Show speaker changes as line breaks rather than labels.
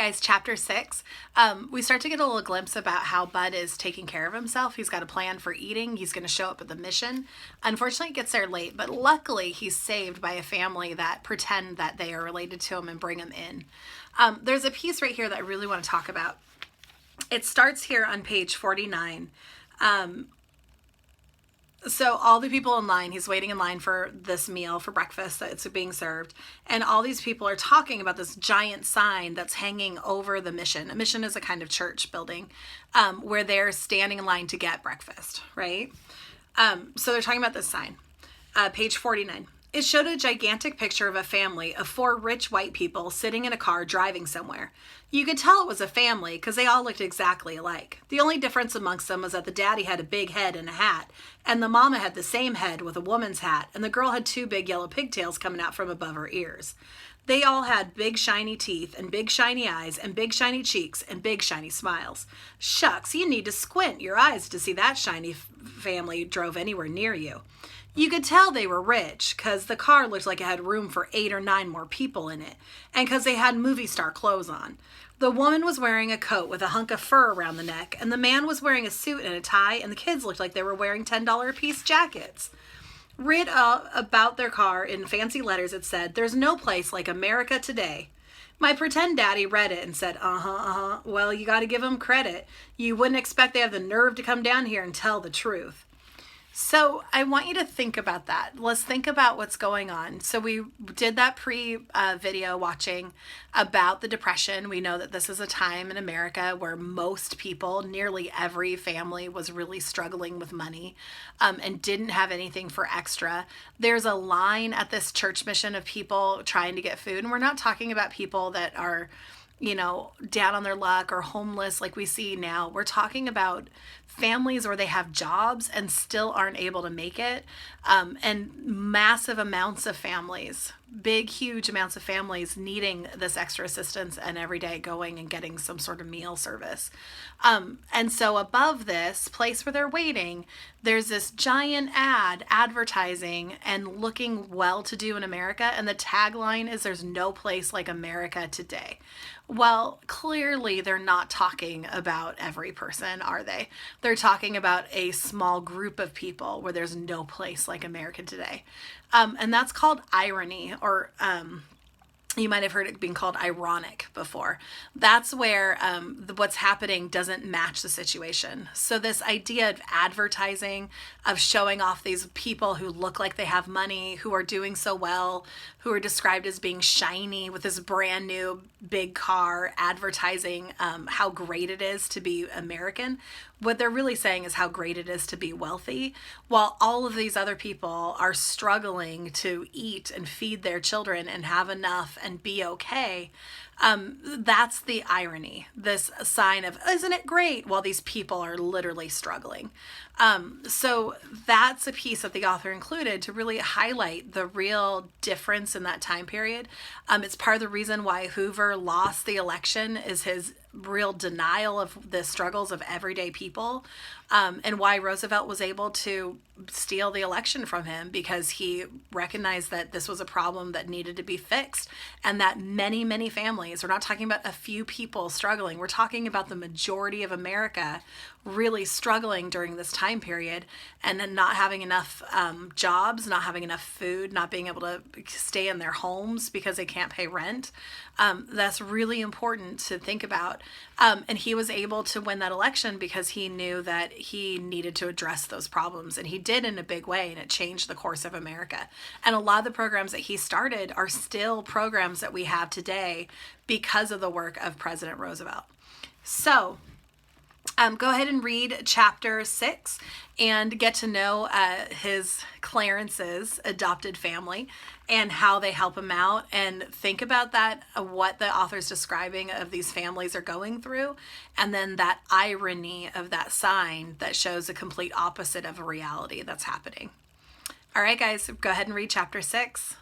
guys, chapter 6. We start to get a little glimpse about how Bud is taking care of himself. He's got a plan for eating. He's going to show up at the mission. Unfortunately, he gets there late, but luckily he's saved by a family that pretend that they are related to him and bring him in. There's a piece right here that I really want to talk about. It starts here on page 49. So all the people in line, he's waiting in line for this meal for breakfast that's being served. And all these people are talking about this giant sign that's hanging over the mission. A mission is a kind of church building where they're standing in line to get breakfast, right? So they're talking about this sign. Page 49. It showed a gigantic picture of a family of 4 rich white people sitting in a car driving somewhere. You could tell it was a family because they all looked exactly alike. The only difference amongst them was that the daddy had a big head and a hat, and the mama had the same head with a woman's hat, and the girl had 2 big yellow pigtails coming out from above her ears. They all had big shiny teeth and big shiny eyes and big shiny cheeks and big shiny smiles. Shucks, you need to squint your eyes to see that shiny family drove anywhere near you. You could tell they were rich because the car looked like it had room for 8 or 9 more people in it, and because they had movie star clothes on. The woman was wearing a coat with a hunk of fur around the neck, and the man was wearing a suit and a tie, and the kids looked like they were wearing $10 a piece jackets. Writ about their car in fancy letters, it said, "There's no place like America today." My pretend daddy read it and said, well, you got to give them credit. You wouldn't expect they have the nerve to come down here and tell the truth. So I want you to think about that. Let's think about what's going on. So we did that pre-video watching about the Depression. We know that this is a time in America where most people, nearly every family, was really struggling with money and didn't have anything for extra. There's a line at this church mission of people trying to get food. And we're not talking about people that are, down on their luck or homeless like we see now. We're talking about families where they have jobs and still aren't able to make it, and massive amounts of families, big, huge amounts of families needing this extra assistance and every day going and getting some sort of meal service. And so above this place where they're waiting, there's this giant ad advertising and looking well-to-do in America. And the tagline is, "There's no place like America today." Well, clearly they're not talking about every person, are they? They're talking about a small group of people where there's no place like America today. And that's called irony, or you might have heard it being called ironic before. That's where what's happening doesn't match the situation. So this idea of advertising, of showing off these people who look like they have money, who are doing so well, who are described as being shiny with this brand new big car, advertising how great it is to be American. What they're really saying is how great it is to be wealthy, while all of these other people are struggling to eat and feed their children and have enough and be okay. That's the irony, this sign of, isn't it great, while these people are literally struggling. So that's a piece that the author included to really highlight the real difference in that time period. It's part of the reason why Hoover lost the election, is his real denial of the struggles of everyday people, and why Roosevelt was able to steal the election from him, because he recognized that this was a problem that needed to be fixed, and that many, many families, we're not talking about a few people struggling, we're talking about the majority of America really struggling during this time period, and then not having enough jobs, not having enough food, not being able to stay in their homes because they can't pay rent. That's really important to think about. And he was able to win that election because he knew that he needed to address those problems, and he did in a big way, and it changed the course of America. And a lot of the programs that he started are still programs that we have today because of the work of President Roosevelt. So go ahead and read chapter 6 and get to know Clarence's adopted family and how they help him out, and think about that, what the author's describing of these families are going through, and then that irony of that sign that shows a complete opposite of a reality that's happening. All right, guys, go ahead and read chapter 6.